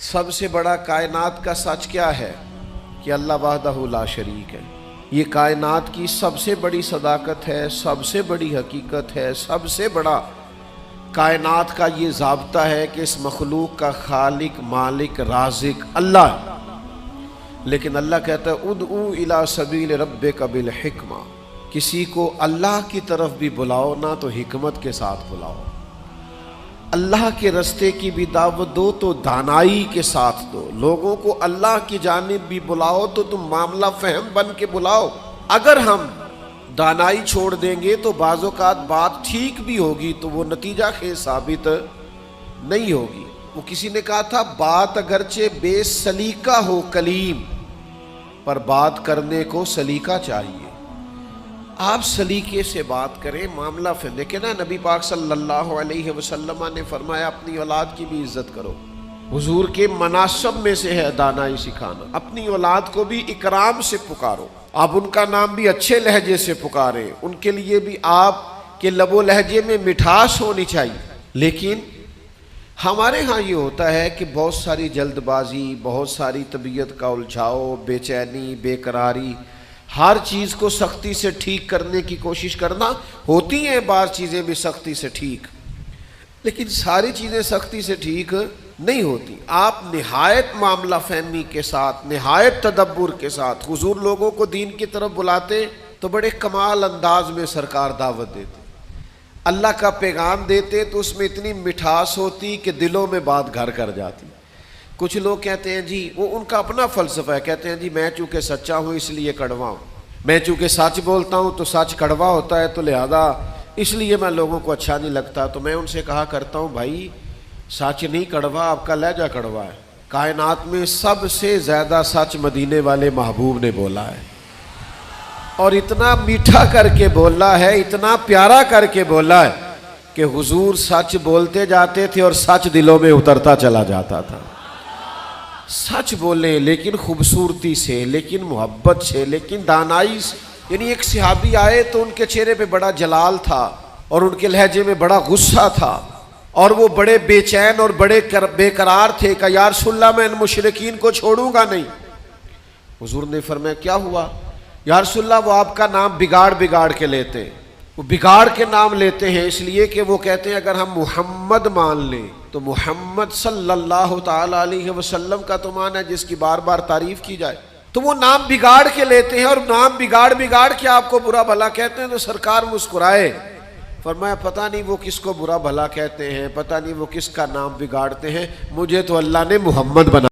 سب سے بڑا کائنات کا سچ کیا ہے کہ اللہ وحدہ لا شریک ہے۔ یہ کائنات کی سب سے بڑی صداقت ہے، سب سے بڑی حقیقت ہے، سب سے بڑا کائنات کا یہ ضابطہ ہے کہ اس مخلوق کا خالق، مالک، رازق اللہ ہے۔ لیکن اللہ کہتا ہے ادعو الی سبیل ربک بالحکمہ، کسی کو اللہ کی طرف بھی بلاؤ نا تو حکمت کے ساتھ بلاؤ، اللہ کے رستے کی بھی دعوت دو تو دانائی کے ساتھ دو، لوگوں کو اللہ کی جانب بھی بلاؤ تو تم معاملہ فہم بن کے بلاؤ۔ اگر ہم دانائی چھوڑ دیں گے تو بعض اوقات بات ٹھیک بھی ہوگی تو وہ نتیجہ خیز ثابت نہیں ہوگی۔ وہ کسی نے کہا تھا بات اگرچہ بے سلیقہ ہو کلیم، پر بات کرنے کو سلیقہ چاہیے۔ آپ سلیقے سے بات کریں، معاملہ پھر دیکھیں نا، نبی پاک صلی اللہ علیہ وسلم نے فرمایا اپنی اولاد کی بھی عزت کرو۔ حضور کے مناسب میں سے ہے دانائی سکھانا، اپنی اولاد کو بھی اکرام سے پکارو، آپ ان کا نام بھی اچھے لہجے سے پکاریں، ان کے لیے بھی آپ کے لب و لہجے میں مٹھاس ہونی چاہیے۔ لیکن ہمارے ہاں یہ ہوتا ہے کہ بہت ساری جلد بازی، بہت ساری طبیعت کا الجھاؤ، بے چینی، بے قراری، ہر چیز کو سختی سے ٹھیک کرنے کی کوشش کرنا۔ ہوتی ہیں بعض چیزیں بھی سختی سے ٹھیک، لیکن ساری چیزیں سختی سے ٹھیک نہیں ہوتی۔ آپ نہایت معاملہ فہمی کے ساتھ، نہایت تدبر کے ساتھ حضور لوگوں کو دین کی طرف بلاتے تو بڑے کمال انداز میں سرکار دعوت دیتے، اللہ کا پیغام دیتے تو اس میں اتنی مٹھاس ہوتی کہ دلوں میں بات گھر کر جاتی۔ کچھ لوگ کہتے ہیں جی، وہ ان کا اپنا فلسفہ ہے، کہتے ہیں جی میں چونکہ سچا ہوں اس لیے کڑوا ہوں، میں چونکہ سچ بولتا ہوں تو سچ کڑوا ہوتا ہے تو لہذا اس لیے میں لوگوں کو اچھا نہیں لگتا۔ تو میں ان سے کہا کرتا ہوں بھائی سچ نہیں کڑوا، آپ کا لہجہ کڑوا ہے۔ کائنات میں سب سے زیادہ سچ مدینے والے محبوب نے بولا ہے، اور اتنا میٹھا کر کے بولا ہے، اتنا پیارا کر کے بولا ہے کہ حضور سچ بولتے جاتے تھے اور سچ دلوں میں اترتا چلا جاتا تھا۔ سچ بولیں لیکن خوبصورتی سے، لیکن محبت سے، لیکن دانائی سے۔ یعنی ایک صحابی آئے تو ان کے چہرے پہ بڑا جلال تھا اور ان کے لہجے میں بڑا غصہ تھا، اور وہ بڑے بے چین اور بڑے بے قرار تھے کہ یا رسول اللہ میں ان مشرکین کو چھوڑوں گا نہیں۔ حضور نے فرمایا کیا ہوا؟ یا رسول اللہ وہ آپ کا نام بگاڑ کے لیتے ہیں، وہ بگاڑ کے نام لیتے ہیں اس لیے کہ وہ کہتے ہیں اگر ہم محمد مان لیں تو محمد صلی اللہ تعالی علیہ وسلم کا تو مان ہے جس کی بار بار تعریف کی جائے، تو وہ نام بگاڑ کے لیتے ہیں اور نام بگاڑ کے آپ کو برا بھلا کہتے ہیں۔ تو سرکار مسکرائے، فرمایا پتہ نہیں وہ کس کو برا بھلا کہتے ہیں، پتہ نہیں وہ کس کا نام بگاڑتے ہیں، مجھے تو اللہ نے محمد بنا